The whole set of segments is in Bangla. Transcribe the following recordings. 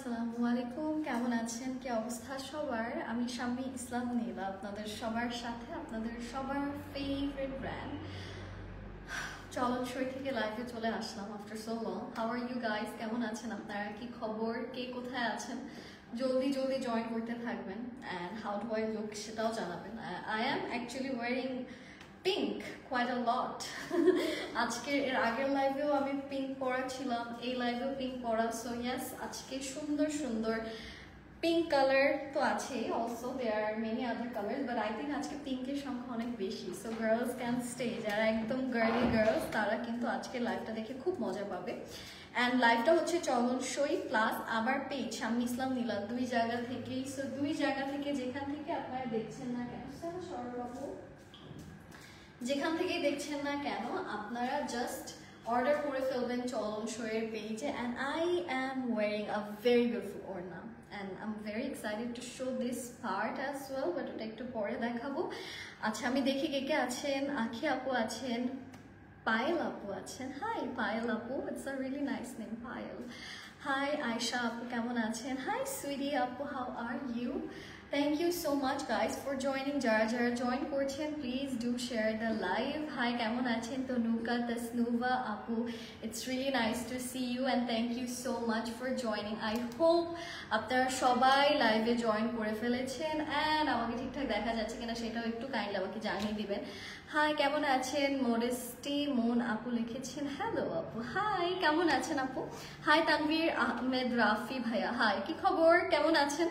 আসসালামু আলাইকুম, কেমন আছেন? কি অবস্থা সবার? আমি শাম্মী ইসলাম নীলা, আপনাদের সবার সাথে আপনাদের সবার ফেভারিট ব্র্যান্ড চলন সই থেকে লাইভে চলে আসলাম after so long. How are you guys? কেমন আছেন আপনারা? কি খবর? কে কোথায় আছেন? জলদি জলদি জয়েন করতে থাকবেন। And how do I look সেটাও জানাবেন। I am actually wearing pink quite a lot. আজকে এর আগের লাইভেও আমি পিঙ্ক পরা ছিলাম, এই লাইভেও পিঙ্ক পরা। সো ইয়েস, আজকে সুন্দর সুন্দর পিঙ্ক কালার তো আছে, also there are many other colours, but I think আজকে পিঙ্কের সংখ্যা অনেক বেশি। সো গার্লস ক্যান স্টে, যারা একদম গার্লি গার্লস তারা কিন্তু আজকে লাইভটা দেখে খুব মজা পাবে। অ্যান্ড লাইভটা হচ্ছে চলন সই প্লাস আমার পেজ শাম্মী ইসলাম নীলা, দুই জায়গা থেকেই। সো দুই জায়গা থেকে যেখান থেকে আপনারা দেখছেন না কেন, সরবাবু যেখান থেকেই দেখছেন না কেন, আপনারা জাস্ট অর্ডার করে ফেলবেন চলন সইয়ের পেজে। And I am wearing a very beautiful ওড়না and I am very excited to show this part as well, but ওটা একটু পরে দেখাবো। আচ্ছা, আমি দেখি কে কে আছেন। আখি আপু আছেন, পায়েল আপু আছেন। হাই পায়েল আপু, it's a really nice name, Payal. Hi Ayesha আপু, কেমন আছেন? হাই সুইটি আপু, how are you? Thank you so much guys for joining. যারা যারা জয়েন করছেন please do share the live. Hi, কেমন আছেন তনুকা, তসনুভা আপু? It's really nice to see you and thank you so much for joining. I hope আপনারা সবাই লাইভে জয়েন করে ফেলেছেন অ্যান্ড আমাকে ঠিকঠাক দেখা যাচ্ছে কিনা সেটাও একটু কাইন্ডলি আমাকে জানিয়ে দিবেন। হাই, কেমন আছেন? মোডেস্টি মন আপু লিখেছেন হ্যালো আপু। হাই, কেমন আছেন আপু? হাই তানভীর আহমেদ রাফি ভাইয়া, হাই, কি খবর? কেমন আছেন?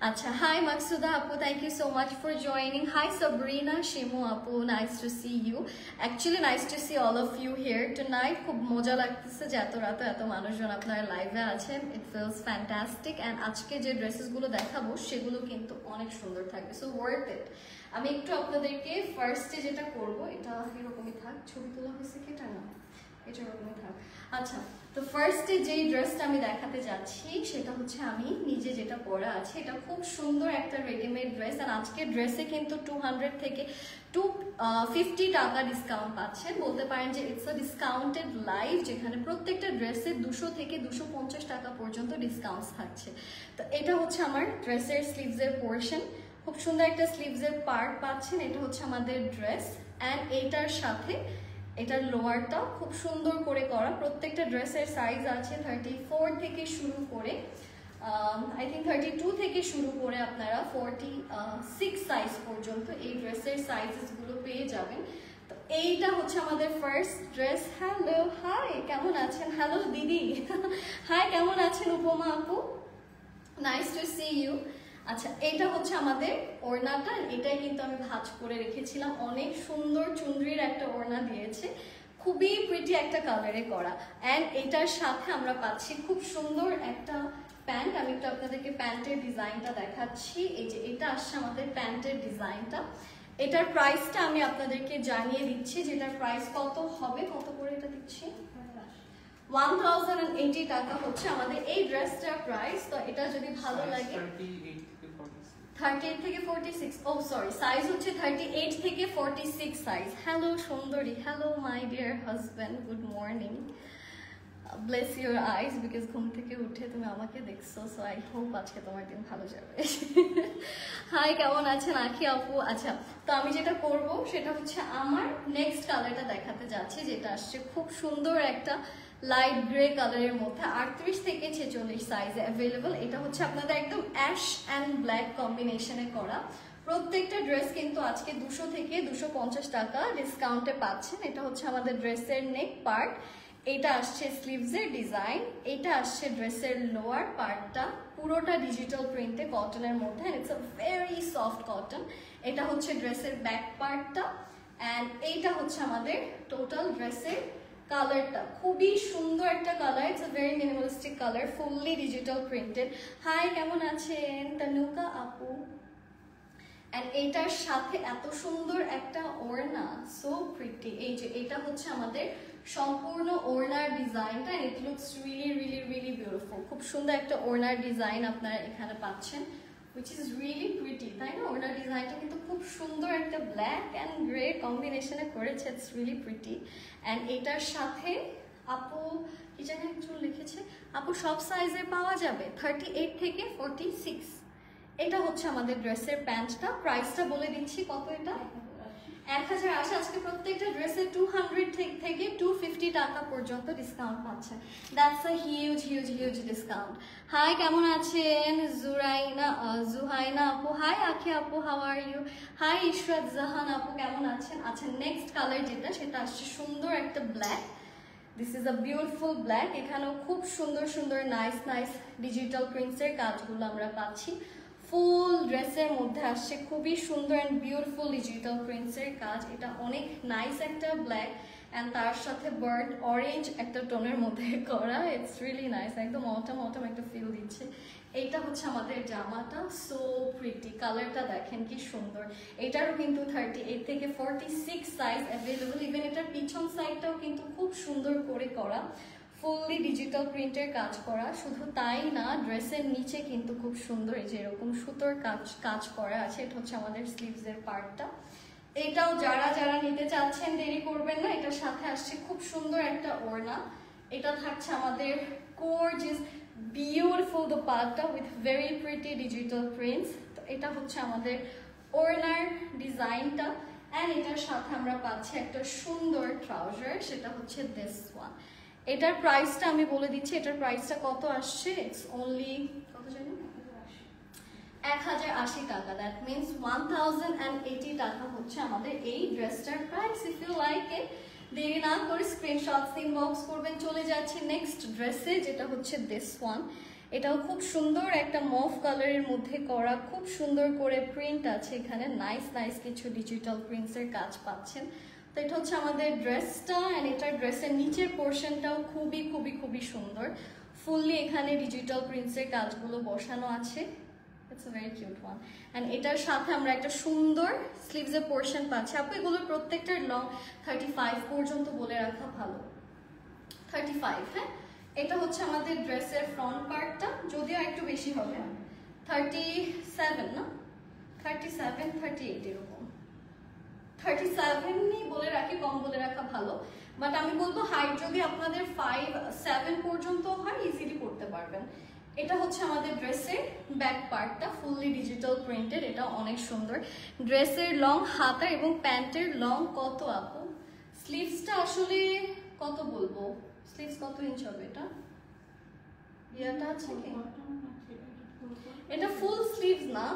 আচ্ছা, হাই মাকসুদা আপু, thank you so much for joining. Hi Sabrina Shimu আপু, nice to see you. Actually nice to see all of you here tonight. খুব মজা লাগতেছে যে এত রাতে এত মানুষজন আপনারা লাইভে আছেন। It feels fantastic. অ্যান্ড আজকে যে ড্রেসেসগুলো দেখাবো সেগুলো কিন্তু অনেক সুন্দর থাকবে, সো ওয়ার্থ ইট। আমি একটু আপনাদেরকে ফার্স্টে যেটা করবো, এটা এরকমই থাক, ছবি তোলা হয়েছে কি এটা না, এটা এরকমই থাক। আচ্ছা, তো ফার্স্টে যেই ড্রেসটা আমি দেখাতে যাচ্ছি সেটা হচ্ছে আমি নিজে যেটা পরা আছে। এটা খুব সুন্দর একটা রেডিমেড ড্রেস। আর আজকে ড্রেসে কিন্তু 200 থেকে 250 টাকা ডিসকাউন্ট পাচ্ছেন। বলতে পারেন যে ইটস আ ডিসকাউন্টেড লাইভ, যেখানে প্রত্যেকটা ড্রেসে 200 থেকে 250 টাকা পর্যন্ত ডিসকাউন্টস থাকছে। তো এটা হচ্ছে আমার ড্রেসের স্লিভসের পোর্শন, খুব সুন্দর একটা স্লিভসের পার্ট পাচ্ছেন। এটা হচ্ছে আমাদের ড্রেস অ্যান্ড এইটার সাথে এটার লোয়ারটা খুব সুন্দর করে করা। প্রত্যেকটা ড্রেসের সাইজ আছে 34 থেকে শুরু করে আই থিঙ্ক 32 থেকে শুরু করে আপনারা 46 সাইজ পর্যন্ত এই ড্রেসের সাইজেসগুলো পেয়ে যাবেন। তো এইটা হচ্ছে আমাদের ফার্স্ট ড্রেস। হ্যালো, হাই, কেমন আছেন? হ্যালো দিদি, হাই, কেমন আছেন উপমা আপু? Nice to see you. আচ্ছা, এটা হচ্ছে আমাদের ওড়নাটা, এটাই কিন্তু আমি ভাঁজ করে রেখেছিলাম। অনেক সুন্দর চুনরির একটা ওড়না দিয়েছে, খুবই প্রিটি একটা কালারে করা। অ্যান্ড এটার সাথে আমরা পাচ্ছি খুব সুন্দর একটা প্যান্ট। আমি একটু আপনাদেরকে প্যান্টের ডিজাইনটা দেখাচ্ছি। এই যে এটা আসছে আমাদের প্যান্টের ডিজাইনটা। এটার প্রাইসটা আমি আপনাদেরকে জানিয়ে দিচ্ছি, যেটার প্রাইস কত হবে। কত করে এটা দিচ্ছি? 1080 টাকা হচ্ছে আমাদের এই ড্রেসটার প্রাইস। তো এটা যদি ভালো লাগে 38 থেকে 46, ও সরি, সাইজ হচ্ছে 38 থেকে 46 সাইজ। হ্যালো সুন্দরী, hello my dear husband, good morning, bless your eyes, because ঘুম থেকে উঠে তুমি আমাকে দেখছো। সো আই হোপ আজকে তোমার দিন ভালো যাবে। হাই, কেমন আছেন আখি আপু? আচ্ছা, তো আমি যেটা করব সেটা হচ্ছে আমার নেক্সট কালারটা দেখাতে যাচ্ছি, যেটা আসছে খুব সুন্দর একটা লাইট গ্রে কালারের মধ্যে 38 থেকে 46 সাইজে অ্যাভেলেবল। এটা হচ্ছে আপনাদের একদম অ্যাশ অ্যান্ড ব্ল্যাক কম্বিনেশনে করা। প্রত্যেকটা ড্রেস কিন্তু আজকে 200 থেকে 250 টাকা ডিসকাউন্টে পাচ্ছেন। এটা হচ্ছে আমাদের ড্রেসের নেক পার্ট, এটা আসছে স্লিভসের ডিজাইন, এটা আসছে ড্রেসের লোয়ার পার্টটা, পুরোটা ডিজিটাল প্রিন্টে কটনের মধ্যে, it's a very soft cotton. এটা হচ্ছে ড্রেসের ব্যাক পার্টটা অ্যান্ড এইটা হচ্ছে আমাদের টোটাল ড্রেসের কালারটা। খুবই সুন্দর একটা colour, it's a very minimalistic colour, fully digital printed. Hi, কেমন আছেন তনুকা আপু? অ্যান্ড এইটার সাথে এত সুন্দর একটা ওড়না, সো প্রিটি। এই যে এটা হচ্ছে আমাদের সম্পূর্ণ ওড়নার ডিজাইনটা, it looks really really really beautiful. খুব সুন্দর একটা ওড়নার ডিজাইন আপনারা এখানে পাচ্ছেন, which is really pretty, তাই না? ওড়নার ডিজাইনটা কিন্তু খুব সুন্দর একটা ব্ল্যাক অ্যান্ড গ্রে কম্বিনেশনে করেছে, ইটস রিয়েলি প্রিটি। অ্যান্ড এটার সাথে আপু কি জানি একজন লিখেছে, আপু সব সাইজে পাওয়া যাবে 38 থেকে 46। এটা হচ্ছে আমাদের ড্রেসের প্যান্টটা। প্রাইসটা বলে দিচ্ছি কত, এটা 1080। আজকে প্রত্যেকটা ড্রেসে 200 থেকে 250 টাকা পর্যন্ত ডিসকাউন্ট পাচ্ছে। That's a huge huge huge discount. Hi, কেমন আছেন জুহাইনা আপু? হাই আখি আপু, how are you? Hi Ishrat Jahan আপু, কেমন আছেন? আচ্ছা, নেক্সট কালার যেটা, সেটা আসছে সুন্দর একটা black. This is a beautiful black. এখানেও খুব সুন্দর সুন্দর নাইস নাইস ডিজিটাল প্রিন্টসের কাজগুলো আমরা পাচ্ছি। ফুল ড্রেসের মধ্যে আসছে খুবই সুন্দর অ্যান্ড বিউটিফুল ডিজিটাল প্রিন্টসের কাজ। এটা অনেক নাইস একটা ব্ল্যাক অ্যান্ড তার সাথে বার্ড অরেঞ্জ একটা টোনের মধ্যে করা। ইটস রিয়েলি নাইস, একদম অটম অটম একটা ফিল দিচ্ছে। এইটা হচ্ছে আমাদের জামাটা। সো প্রিটি, কালারটা দেখেন কি সুন্দর। এটারও কিন্তু 38 থেকে 46 সাইজ অ্যাভেলেবল। ইভেন এটার পিছন সাইডটাও কিন্তু খুব সুন্দর করে করা, ফুললি ডিজিটাল প্রিন্টের কাজ করা। শুধু তাই না, ড্রেসের নিচে কিন্তু খুব সুন্দর এই যে এরকম সুতোর কাজ করা আছে। এটা হচ্ছে আমাদের স্লিভসের পার্টটা। এটাও যারা যারা নিতে চাচ্ছেন দেরি করবেন না। এটার সাথে আসছে খুব সুন্দর একটা ওড়না। এটা থাকছে আমাদের gorgeous beautiful dupatta with very pretty digital prints. তো এটা হচ্ছে আমাদের ওড়নার ডিজাইনটা অ্যান্ড এটার সাথে আমরা পাচ্ছি একটা সুন্দর ট্রাউজার, সেটা হচ্ছে দিস ওয়ান। এটার প্রাইসটা আমি বলে দিচ্ছি। এটার প্রাইসটা কত আসছে? ইটস অনলি কত জানি 1080 টাকা। দ্যাট মিনস 1080 টাকা হচ্ছে আমাদের এই ড্রেসটার price. If you like it, দেরি না করে স্ক্রিনশটস ইনবক্স করবেন। চলে যাচ্ছে নেক্সট ড্রেসে, যেটা হচ্ছে দিস ওয়ান। এটাও খুব সুন্দর একটা মফ কালারের মধ্যে করা, খুব সুন্দর করে প্রিন্ট আছে এখানে। নাইস নাইস কিছু ডিজিটাল প্রিন্টসের কাজ পাচ্ছেন। তো এটা হচ্ছে আমাদের ড্রেসটা অ্যান্ড এটার ড্রেসের নিচের পোর্শনটাও খুবই খুবই খুবই সুন্দর। ফুললি এখানে ডিজিটাল প্রিন্টসের কাজগুলো বসানো আছে। It's a very cute one. And এটার সাথে আমরা একটা সুন্দর স্লিভসের পোর্শন পাচ্ছি। আপু এগুলোর প্রত্যেকটার লং 35 পর্যন্ত বলে রাখা ভালো, 35। হ্যাঁ, এটা হচ্ছে আমাদের ড্রেসের ফ্রন্ট পার্টটা, যদিও একটু বেশি হবে 37 না, 37 38 এরকম। 37ই বলে রাখি, কম বলে রাখা ভালো। বাট আমি বলবো হাইট যদি আপনাদের 5-7 পর্যন্ত হয় ইজিলি করতে পারবেন। এটা হচ্ছে আমাদের ড্রেসের ব্যাক পার্টটা, ফুললি ডিজিটাল প্রিন্টেড। এটা অনেক সুন্দর। ড্রেসের লং হাতা এবং প্যান্টের লং কত আপু? স্লিভসটা আসলে কত বলবো, স্লিভস কত ইঞ্চ হবে? এটা ইয়াটা আছে কি? এটা ফুল স্লিভস না,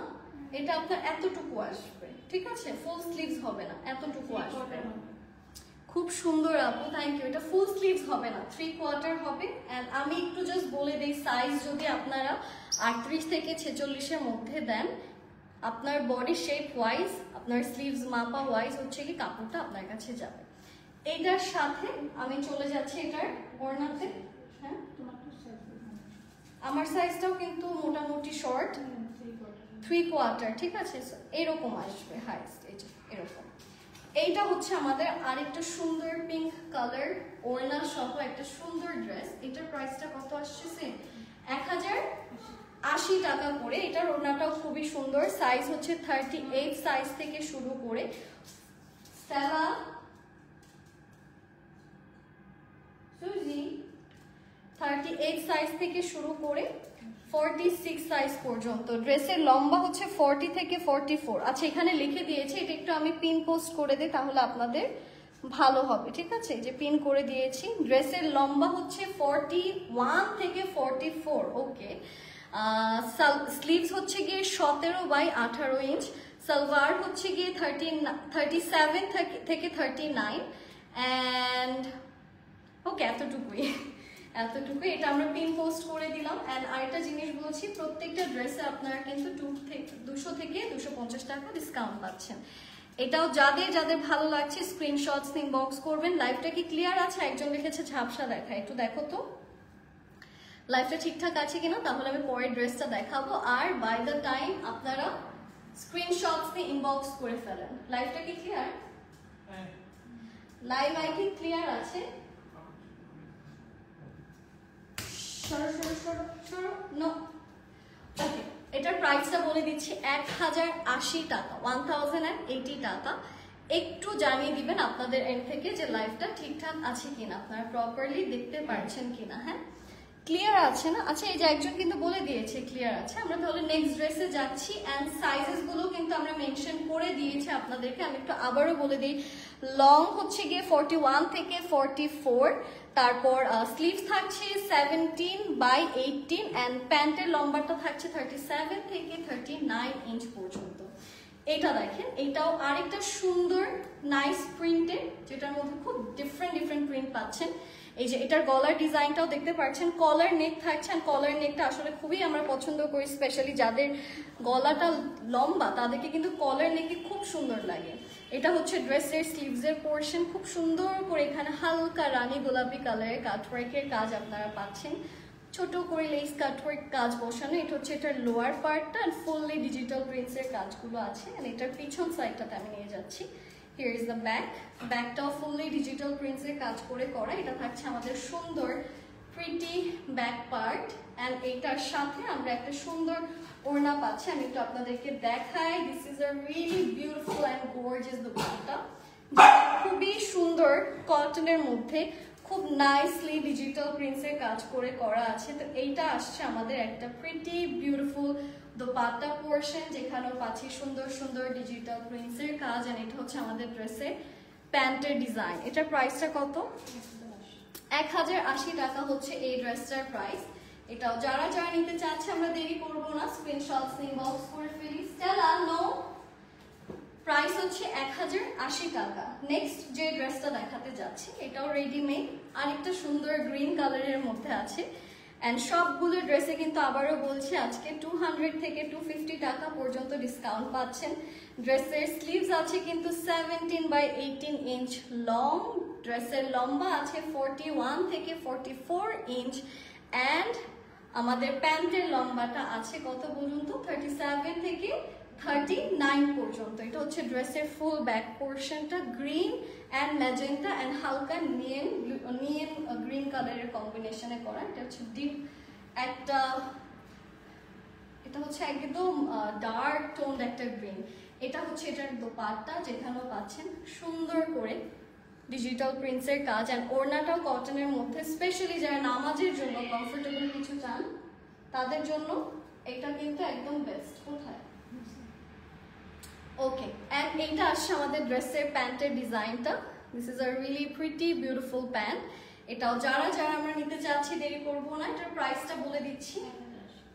এটা আপনার এতটুকু আসবে, ঠিক আছে? ফুল স্লিভস হবে না, এতটুকু আসবে। খুব সুন্দর আপু, থ্যাংক ইউ। এটা ফুল স্লিভস হবে না, 3/4 হবে। অ্যান্ড আমি একটু জাস্ট বলে দিই, সাইজ যদি আপনারা 38 থেকে 46-এর মধ্যে দেন, আপনার বডি শেপ ওয়াইজ, আপনার স্লিভস মাপা ওয়াইজ হচ্ছে কি কাপড়টা আপনার কাছে যাবে। এটার সাথে আমি চলে যাচ্ছি এটার ওড়নাতে। হ্যাঁ, আমার সাইজটাও কিন্তু মোটামুটি শর্ট, 3/4, ঠিক আছে? এরকম আসবে হাইস্ট, এই যে এরকম। এইটা হচ্ছে আমাদের আরেকটা সুন্দর পিঙ্ক কালার ওড়না সহ একটা সুন্দর ড্রেস। এটার প্রাইসটা কত আসছে? সেম 1080 টাকা করে। এটার ওড়নাটাও খুবই সুন্দর। সাইজ হচ্ছে 38 সাইজ থেকে শুরু করে স্টেলা সুজি 38 সাইজ থেকে শুরু করে 46 সাইজ পর্যন্ত। ড্রেসের লম্বা হচ্ছে 40 থেকে 44। আচ্ছা, এখানে লিখে দিয়েছে, এটা একটু আমি পিন পোস্ট করে দিই তাহলে আপনাদের ভালো হবে, ঠিক আছে? যে পিন করে দিয়েছি। ড্রেসের লম্বা হচ্ছে 41 থেকে 44। ওকে। স্লিভস হচ্ছে গিয়ে 17/18 ইঞ্চ। সালোয়ার হচ্ছে গিয়ে 37 থেকে 39 অ্যান্ড ওকে, এতটুকুই। এটা আমরা পিন পোস্ট করে দিলাম। অ্যান্ড আরেকটা জিনিস বলছি, প্রত্যেকটা ড্রেসে আপনারা কিন্তু 200 থেকে 250 টাকা ডিসকাউন্ট পাচ্ছেন। এটাও যাদের যাদের ভালো লাগছে স্ক্রিনশটস ইনবক্স করবেন। লাইভটা কি ক্লিয়ার আছে? একজন লিখেছে ঝাপসা দেখায়, একটু দেখো তো লাইভটা ঠিকঠাক আছে কিনা, তাহলে আমি পরের ড্রেসটা দেখাবো। আর বাই দ্য টাইম আপনারা স্ক্রিনশটস দিয়ে ইনবক্স করে ফেলেন। লাইভটা কি ক্লিয়ার? লাইভ আই কি ক্লিয়ার আছে? ওকে, এটার প্রাইসটা বলে দিচ্ছি 1080 টাকা, 1080 টাকা। একটু জানিয়ে দিবেন আপনাদের এন্ড থেকে যে লাইভটা ঠিকঠাক আছে কিনা, আপনারা প্রপারলি দেখতে পারছেন কিনা। হ্যাঁ, ক্লিয়ার আছে না? আচ্ছা, এই যে একজন কিন্তু বলে দিয়েছে ক্লিয়ার আছে। আমরা তাহলে নেক্সট ড্রেসে যাচ্ছি অ্যান্ড সাইজেস গুলো কিন্তু আমরা মেনশন করে দিয়েছি আপনাদেরকে। আমি একটু আবারও বলে দিই, লং হচ্ছে গিয়ে 41 থেকে 44, তারপর স্লিভস থাকছে 17/18 অ্যান্ড প্যান্টের লম্বাটা থাকছে 37 থেকে 39 ইঞ্চ পর্যন্ত। এটা দেখেন, এটাও আরেকটা সুন্দর নাইস প্রিন্টেড, যেটার মধ্যে খুব ডিফারেন্ট প্রিন্ট পাচ্ছেন। এই যে এটার গলার ডিজাইনটাও দেখতে পাচ্ছেন, কলার নেক থাকছে। কলার নেকটা আসলে খুবই আমরা পছন্দ করি, স্পেশালি যাদের গলাটা লম্বা তাদেরকে কিন্তু কলার নেকে খুব সুন্দর লাগে। এটা হচ্ছে ড্রেসের স্লিভসের পোর্শন, খুব সুন্দর করে এখানে হালকা রানী গোলাপি কালারের কাটওয়ার্কের কাজ আপনারা পাচ্ছেন, ছোট করে লেস কাটওয়ার্ক কাজ বসানো। এটা হচ্ছে এটার লোয়ার পার্টটা অ্যান্ড ফুললি ডিজিটাল প্রিন্টসের কাজগুলো আছে। অ্যান্ড এটার পিছন সাইডটাতে আমি নিয়ে যাচ্ছি। হিয়ার ইজ দ্য ব্যাক, ব্যাকটাও ফুললি ডিজিটাল প্রিন্টসের কাজ করে করা। এটা থাকছে আমাদের সুন্দর প্রিটি ব্যাক পার্ট অ্যান্ড এইটার সাথে আমরা একটা সুন্দর ওড়না পাচ্ছি। আমি একটু আপনাদেরকে দেখাই। This is a really beautiful and gorgeous dupatta, খুবই সুন্দর কটনের মধ্যে খুব নাইসলি ডিজিটাল প্রিন্টসের কাজ করে করা আছে। তো এইটা আসছে আমাদের একটা প্রিটি বিউটিফুল দোপাট্টা পোর্শন, যেখানেও পাচ্ছি সুন্দর ডিজিটাল প্রিন্টসের কাজ। আর এটা হচ্ছে আমাদের ড্রেসের প্যান্টের ডিজাইন। এটার প্রাইসটা কত? 1080 টাকা হচ্ছে এই ড্রেসটার প্রাইস। এটাও যারা নিতে চাচ্ছে আমরা দেরি করবো না, স্ক্রিনশটস ইনবক্স করে ফেলি। স্টেলা নো, প্রাইস হচ্ছে 1080 টাকা। নেক্সট যে ড্রেসটা দেখাতে যাচ্ছি এটাও রেডিমেড, আরেকটা সুন্দর গ্রিন কালারের মধ্যে আছে। অ্যান্ড সবগুলো ড্রেসে কিন্তু আবারও বলছি আজকে 200 থেকে 250 টাকা পর্যন্ত ডিসকাউন্ট পাচ্ছেন। ড্রেসের স্লিভস আছে কিন্তু 17/18 ইঞ্চ লং, ড্রেসের লম্বা আছে 41 থেকে 44 ইঞ্চ অ্যান্ড আমাদের প্যান্টের লম্বাটা আছে কত বলুন তো, 37 থেকে 39 পর্যন্ত। এটা হচ্ছে ড্রেসের ফুল ব্যাক পোর্শনটা, গ্রিন অ্যান্ড ম্যাজেন্টা অ্যান্ড হালকা নিয়েন গ্রিন কালারের কম্বিনেশনে করা। এটা হচ্ছে ডিপ একটা, এটা হচ্ছে একদম ডার্ক টোন একটা গ্রিন। এটা হচ্ছে এটার দোপাট্টা, যেখানেও পাচ্ছেন সুন্দর করে ডিজিটাল প্রিন্টসের কাজ অ্যান্ড ওড়নাটাও কটনের মধ্যে। স্পেশালি যারা নামাজের জন্য কমফোর্টেবল কিছু চান তাদের জন্য এটা কিন্তু একদম বেস্ট। কোথায়? ওকে, অ্যান্ড এইটা আসছে আমাদের ড্রেসের প্যান্টের ডিজাইনটা। This is a really pretty beautiful pant. এটাও যারা আমরা নিতে চাচ্ছি দেরি করবো না। এটার প্রাইসটা বলে দিচ্ছি,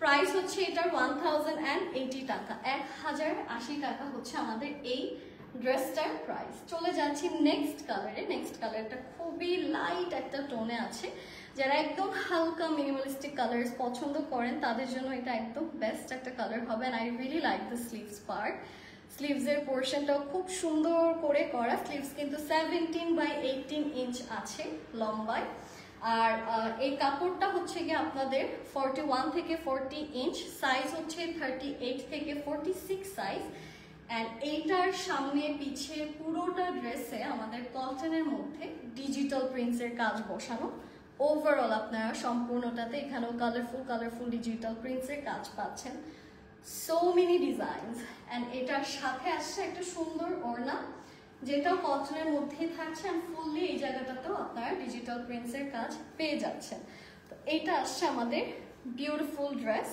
প্রাইস হচ্ছে এটার 1080 টাকা। 1080 টাকা হচ্ছে আমাদের এই ড্রেসটার প্রাইস। চলে যাচ্ছি নেক্সট কালারে। নেক্সট কালারটা খুবই লাইট একটা টোনে আছে। যারা একদম হালকা মিনিমালিস্টিক কালার্স পছন্দ করেন তাদের জন্য এটা একদম বেস্ট একটা কালার হবে। And I really like the sleeves part. স্লিভসের পোর্শনটাও খুব সুন্দর করে করা। স্লিভস কিন্তু 17/18 ইঞ্চ আছে লম্বায়। আর এই কাপড়টা হচ্ছে গিয়ে আপনাদের 41 থেকে 40 ইঞ্চ, সাইজ হচ্ছে 38 থেকে 46 সাইজ। অ্যান্ড এইটার সামনে পিছে পুরোটা ড্রেসে আমাদের কটনের মধ্যে ডিজিটাল প্রিন্টসের কাজ বসানো। ওভারঅল আপনারা সম্পূর্ণটাতে এখানেও কালারফুল ডিজিটাল প্রিন্টসের কাজ পাচ্ছেন। So many designs. অ্যান্ড এটার সাথে আসছে একটা সুন্দর ওড়না, যেটাও কটনের মধ্যেই থাকছে অ্যান্ড ফুললি এই জায়গাটাতেও আপনারা ডিজিটাল প্রিন্টসের কাজ পেয়ে যাচ্ছেন। তো এইটা আসছে আমাদের beautiful dress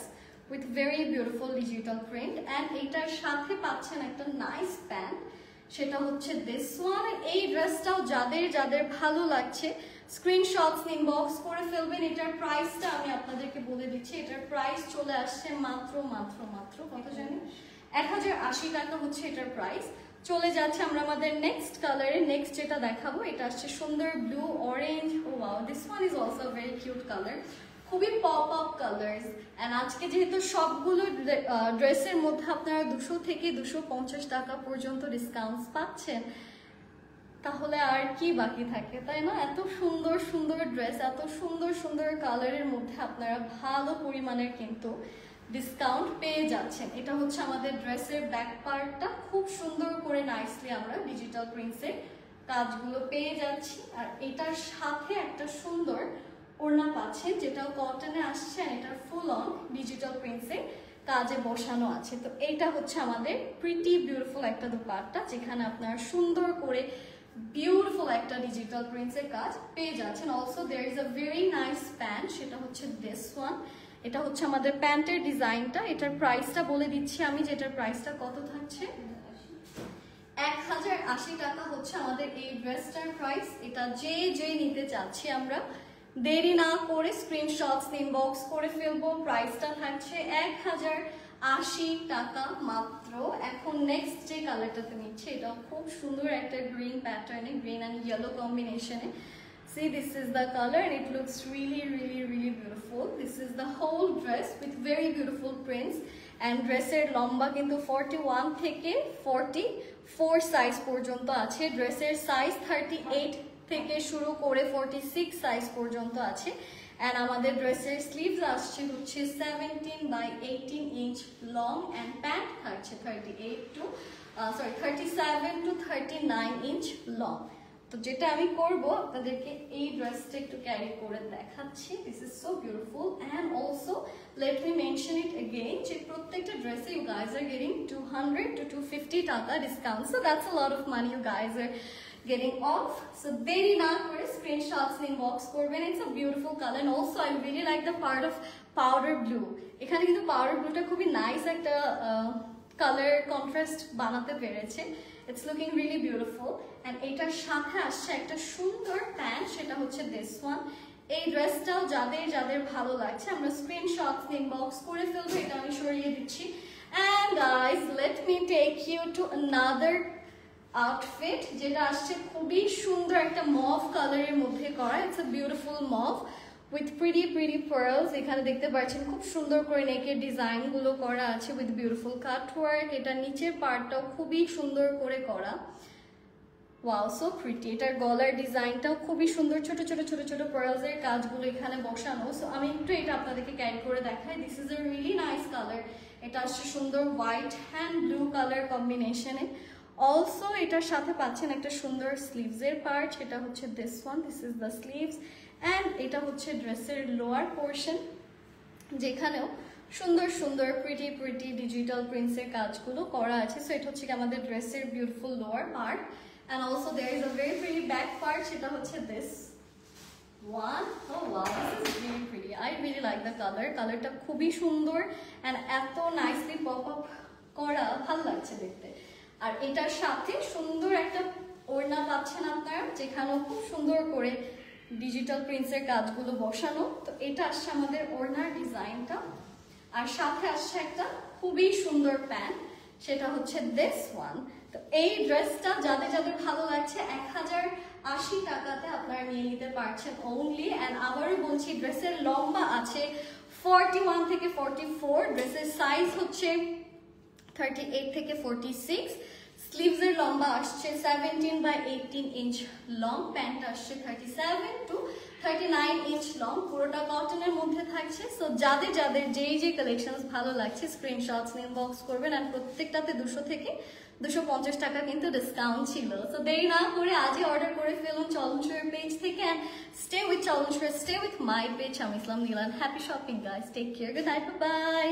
with very beautiful digital print. And এইটার সাথে পাচ্ছেন একটা নাইস প্যান্ট, সেটা হচ্ছে দিস ওয়ান। এই ড্রেসটাও যাদের ভালো লাগছে স্ক্রিনশটস ইনবক্স করে ফেলবেন। এটার প্রাইসটা আমি আপনাদেরকে বলে দিচ্ছি। এটার প্রাইস চলে আসছে মাত্র কত জানি, 1080 টাকা হচ্ছে এটার প্রাইস। চলে যাচ্ছে আমরা আমাদের নেক্সট কালারে। নেক্সট যেটা দেখাবো এটা আসছে সুন্দর blue orange. Oh wow, this one is also very cute colour, খুবই পপ আপ কালার্স। অ্যান্ড আজকে যেহেতু সবগুলো ড্রেসের মধ্যে আপনারা 200 থেকে 250 টাকা পর্যন্ত ডিসকাউন্টস পাচ্ছেন, তাহলে আর কি বাকি থাকে, তাই না? এত সুন্দর ড্রেস, এত সুন্দর কালারের মধ্যে আপনারা ভালো পরিমাণের কিন্তু ডিসকাউন্ট পেয়ে যাচ্ছেন। এটা হচ্ছে আমাদের ড্রেসের ব্যাক পার্টটা, খুব সুন্দর করে নাইসলি আমরা ডিজিটাল প্রিন্টসের কাজগুলো পেয়ে যাচ্ছি। আর এটার সাথে একটা সুন্দর ওড়না পাচ্ছেন, যেটাও কটনে আসছে। এটার ফুল অন ডিজিটাল প্রিন্টসের কাজে বসানো আছে। তো এইটা হচ্ছে আমাদের প্রিটি বিউটিফুল একটা দুপাট্টা, যেখানে আপনার সুন্দর করে বিউটিফুল একটা ডিজিটাল প্রিন্টসের কাজ পেয়ে যাচ্ছেন। Also there is a very nice pant, সেটা হচ্ছে দিস ওয়ান। এটা হচ্ছে আমাদের প্যান্টের ডিজাইনটা। এটার প্রাইসটা বলে দিচ্ছি আমি, যেটার প্রাইসটা কত থাকছে, 1080 টাকা হচ্ছে আমাদের এই ড্রেসটার প্রাইস। এটা যে নিতে চাচ্ছি আমরা, দেরি না করে স্ক্রিনশটস ইনবক্স করে ফেলবো। প্রাইসটা থাকছে 1080 টাকা মাত্র। এখন নেক্সট যে কালারটাতে নিচ্ছে, এটা খুব সুন্দর একটা গ্রিন প্যাটার্নে, গ্রিন অ্যান্ড ইয়েলো কম্বিনেশনে। See, this is the color and it looks really beautiful. This is the whole dress with very beautiful prints, and ড্রেসের লম্বা কিন্তু 41 থেকে 44 সাইজ পর্যন্ত আছে। ড্রেসের সাইজ 38 থেকে শুরু করে 46 সাইজ পর্যন্ত আছে। and আমাদের ড্রেসের স্লিভস আসছে হচ্ছে 17 by 18 inch long, and pant থাকছে 37 to 39 ইঞ্চ লং। তো যেটা আমি করব, আপনাদেরকে এই ড্রেসটা একটু ক্যারি করে দেখাচ্ছি। This is so beautiful, and also let me mention it again যে প্রত্যেকটা ড্রেসে you guys are getting 200 to 250 টাকা discount. So that's a lot of money you guys are getting off. So দেরি না করে screenshots inbox করবেন। It's a beautiful color, and also I really like the part of powder blue. এখানে কিন্তু powder blueটা খুবই নাইস একটা কালার কন্ট্রাস্ট বানাতে পেরেছে। It's looking really beautiful, and এটার সাথে আসছে একটা সুন্দর প্যান্ট, সেটা হচ্ছে this one. এই ড্রেসটাও যাদের ভালো লাগছে আমরা স্ক্রিনশটস ইনবক্স করে ফেলবো। এটা আমি সরিয়ে দিচ্ছি। And guys, let me take you to another outfit, যেটা আসছে খুবই সুন্দর একটা মভ কালারের মধ্যে করা। It's a beautiful mauve with pretty pearls. এখানে দেখতে পাচ্ছেন খুব সুন্দর করে নেকের ডিজাইন গুলো করা আছে উইথ বিউটিফুল কাট ওয়ার্ক। এটা নিচের পার্টটাও খুবই সুন্দর করে করা। Wow, so pretty. এটার গলার ডিজাইনটাও খুবই সুন্দর, ছোট ছোট পার্লস এর কাজগুলো এখানে বসানো। সো আমি একটু এটা আপনাদেরকে ক্যারি করে দেখাই। This is a really nice colour. এটা আসছে সুন্দর হোয়াইট অ্যান্ড ব্লু কালার কম্বিনেশনে। অলসো এটার সাথে পাচ্ছেন একটা সুন্দর স্লিভসের পার্ট, সেটা হচ্ছে this one. This is the sleeves, and এটা হচ্ছে ড্রেসের লোয়ার পোর্শন, যেখানেও সুন্দর প্রিটি ডিজিটাল প্রিন্টসের কাজগুলো করা আছে। সো এটা হচ্ছে আমাদের ড্রেসের beautiful lower part, and also there is a very pretty back part, সেটা হচ্ছে this one. Oh wow, this is really pretty. I really like the colour. কালারটা খুবই সুন্দর, অ্যান্ড এত নাইসলি পপ আপ করা, ভালো লাগছে দেখতে। আর এটার সাথে সুন্দর একটা ওড়না পাচ্ছেন আপনারা, যেখানেও খুব সুন্দর করে ডিজিটাল প্রিন্টসের কাজগুলো বসানো। তো এটা আসছে আমাদের ওড়নার ডিজাইনটা, আর সাথে আসছে একটা খুবই সুন্দর প্যান্ট, সেটা হচ্ছে দিস ওয়ান। তো এই ড্রেসটা যাদের ভালো লাগছে 1080 টাকাতে আপনারা নিয়ে নিতে পারছেন অনলি। অ্যান্ড আবারও বলছি, ড্রেসের লম্বা আছে 41 থেকে 44, ড্রেসের সাইজ হচ্ছে 38 থেকে 46, স্লিভসের লম্বা আসছে 17 by 18 ইঞ্চ লং, প্যান্ট আসছে 37 to 39 ইঞ্চ লং, পুরোটা কটনের মধ্যে থাকছে। সো যাদের যে কালেকশনস ভালো লাগছে স্ক্রিনশটস ইনবক্স করবেন, আর প্রত্যেকটাতে 200 থেকে 250 টাকা কিন্তু ডিসকাউন্ট ছিল। সো দেরি না করে আজই অর্ডার করে ফেলুন চলন শোয়ের পেজ থেকে, অ্যান্ড স্টে উইথ চলন শোয়ে, স্টে উইথ মাই পেজ। আমি Islam Nilan. Happy shopping guys, take care, good night, by.